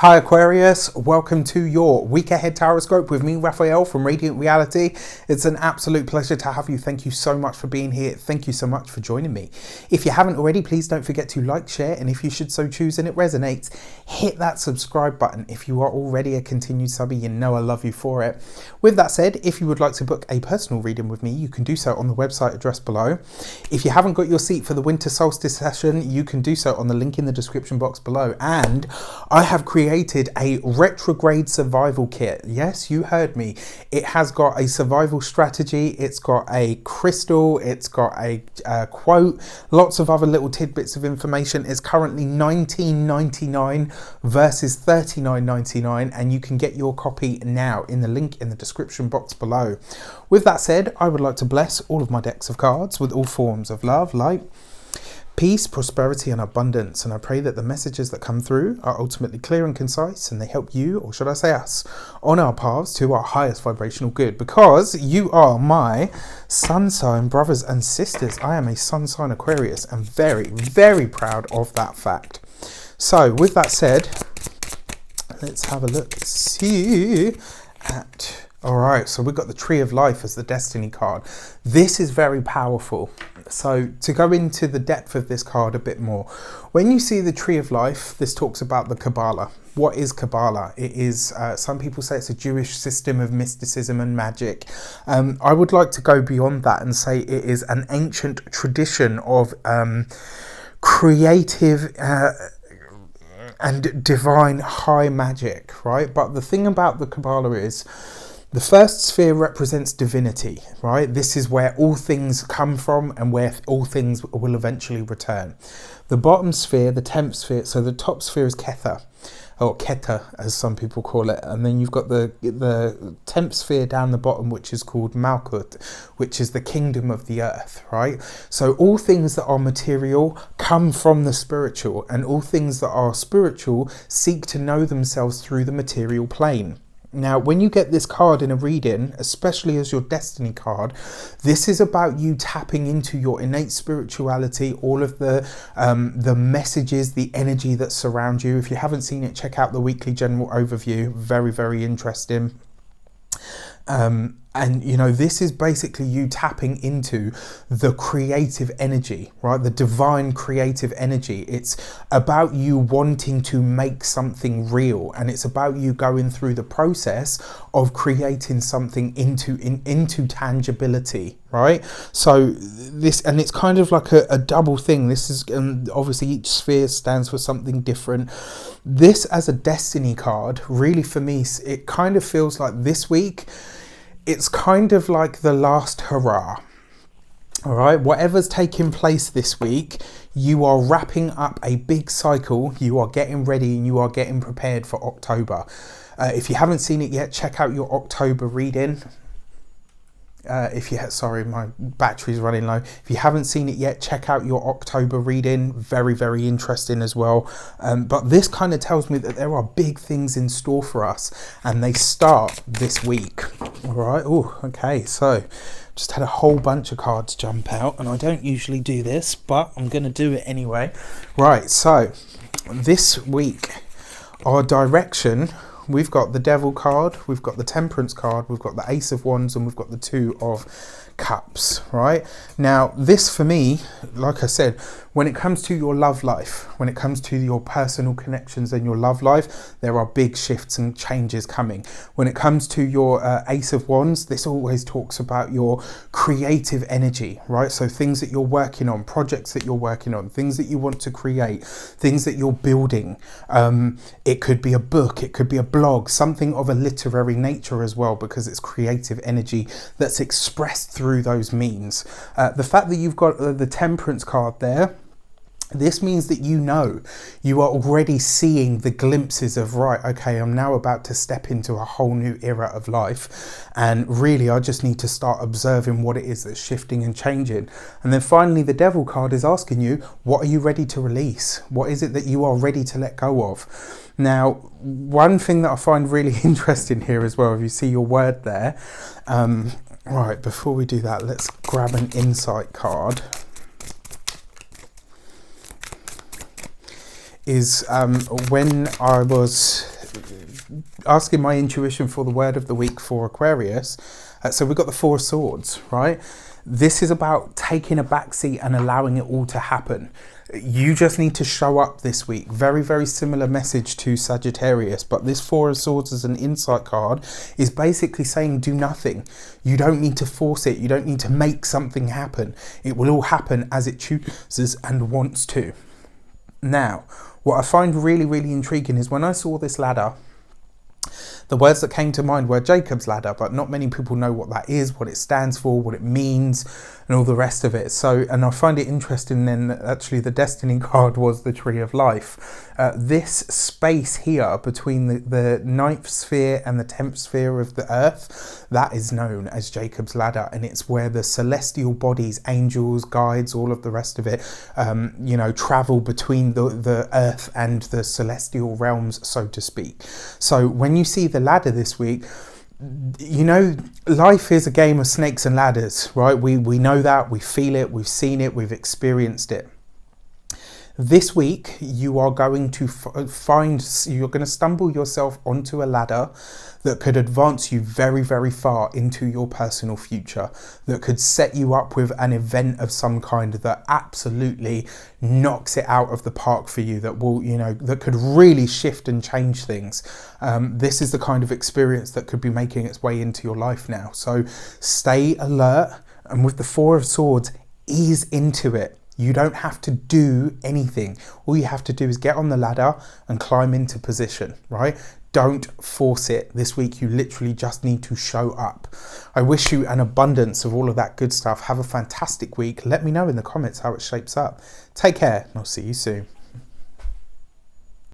Hi Aquarius, welcome to your week ahead tarot with me, Raphael from Reydiant Reality. It's an absolute pleasure to have you. Thank you so much for being here. Thank you so much for joining me. If you haven't already, please don't forget to like, share, and if you should so choose and it resonates, hit that subscribe button. If you are already a continued subby, you know I love you for it. With that said, if you would like to book a personal reading with me, you can do so on the website addressed below. If you haven't got your seat for the winter solstice session, you can do so on the link in the description box below. And I have created a retrograde survival kit. Yes, you heard me. It has got a survival strategy, it's got a crystal, it's got a quote, lots of other little tidbits of information. It's currently $19.99 versus $39.99, and you can get your copy now in the link in the description box below. With that said, I would like to bless all of my decks of cards with all forms of love, light, peace, prosperity and abundance, and I pray that the messages that come through are ultimately clear and concise, and they help you, or should I say us, on our paths to our highest vibrational good, because you are my sun sign brothers and sisters. I am a sun sign Aquarius and very, very proud of that fact. So with that said, let's have a look, see at... Alright, so we've got the Tree of Life as the Destiny card. This is very powerful. So to go into the depth of this card a bit more, when you see the Tree of Life, this talks about the Kabbalah. What is Kabbalah? It is, some people say it's a Jewish system of mysticism and magic. I would like to go beyond that and say it is an ancient tradition of creative and divine high magic, right? But the thing about the Kabbalah is, the first sphere represents divinity, right? This is where all things come from and where all things will eventually return. The bottom sphere, the 10th sphere, so the top sphere is Kether, or Keter as some people call it. And then you've got the 10th sphere down the bottom, which is called Malkut, which is the kingdom of the earth, right? So all things that are material come from the spiritual, and all things that are spiritual seek to know themselves through the material plane. Now, when you get this card in a reading, especially as your destiny card, this is about you tapping into your innate spirituality, all of the messages, the energy that surrounds you. If you haven't seen it, check out the weekly general overview. Very, very interesting. And you know, this is basically you tapping into the creative energy, right? The divine creative energy. It's about you wanting to make something real, and it's about you going through the process of creating something into tangibility, right? So this, and it's kind of like a double thing. This is obviously each sphere stands for something different. This as a destiny card, really for me, it kind of feels like this week, it's kind of like the last hurrah. All right, whatever's taking place this week, you are wrapping up a big cycle. You are getting ready and you are getting prepared for October. If you haven't seen it yet, check out your October reading. Sorry, my battery's running low. If you haven't seen it yet, check out your October reading. Very, very interesting as well. But this kind of tells me that there are big things in store for us, and they start this week. All right. Oh, okay. So just had a whole bunch of cards jump out, and I don't usually do this, but I'm going to do it anyway. Right. So this week, our direction. We've got the Devil card, we've got the Temperance card, we've got the Ace of Wands, and we've got the Two of Cups, right? Now, this for me, like I said, when it comes to your love life, when it comes to your personal connections and your love life, there are big shifts and changes coming. When it comes to your Ace of Wands, this always talks about your creative energy, right? So things that you're working on, projects that you're working on, things that you want to create, things that you're building. It could be a book, it could be a blog, something of a literary nature as well, because it's creative energy that's expressed through those means. The fact that you've got the Temperance card there, this means that you are already seeing the glimpses of, right, okay, I'm now about to step into a whole new era of life, and really I just need to start observing what it is that's shifting and changing. And then finally the Devil card is asking you, what are you ready to release? What is it that you are ready to let go of? Now, one thing that I find really interesting here as well, if you see your word there, right, before we do that, let's grab an insight card. is when I was asking my intuition for the word of the week for Aquarius. So we've got the Four of Swords, right? This is about taking a backseat and allowing it all to happen. You just need to show up this week. Very, very similar message to Sagittarius, but this Four of Swords as an insight card is basically saying do nothing. You don't need to force it. You don't need to make something happen. It will all happen as it chooses and wants to. Now, what I find really, really intriguing is when I saw this ladder, the words that came to mind were Jacob's ladder, but not many people know what that is, what it stands for, what it means, and all the rest of it. So, and I find it interesting then that actually the destiny card was the Tree of Life. This space here between the 9th sphere and the 10th sphere of the earth, that is known as Jacob's ladder, and it's where the celestial bodies, angels, guides, all of the rest of it, travel between the earth and the celestial realms, so to speak. So when you see the ladder this week, you know, life is a game of snakes and ladders, right? We know that, we feel it, we've seen it, we've experienced it. This week, you are going to you're going to stumble yourself onto a ladder that could advance you very, very far into your personal future, that could set you up with an event of some kind that absolutely knocks it out of the park for you, that will, that could really shift and change things. This is the kind of experience that could be making its way into your life now. So stay alert, and with the Four of Swords, ease into it. You don't have to do anything. All you have to do is get on the ladder and climb into position, right? Don't force it. This week, you literally just need to show up. I wish you an abundance of all of that good stuff. Have a fantastic week. Let me know in the comments how it shapes up. Take care, and I'll see you soon.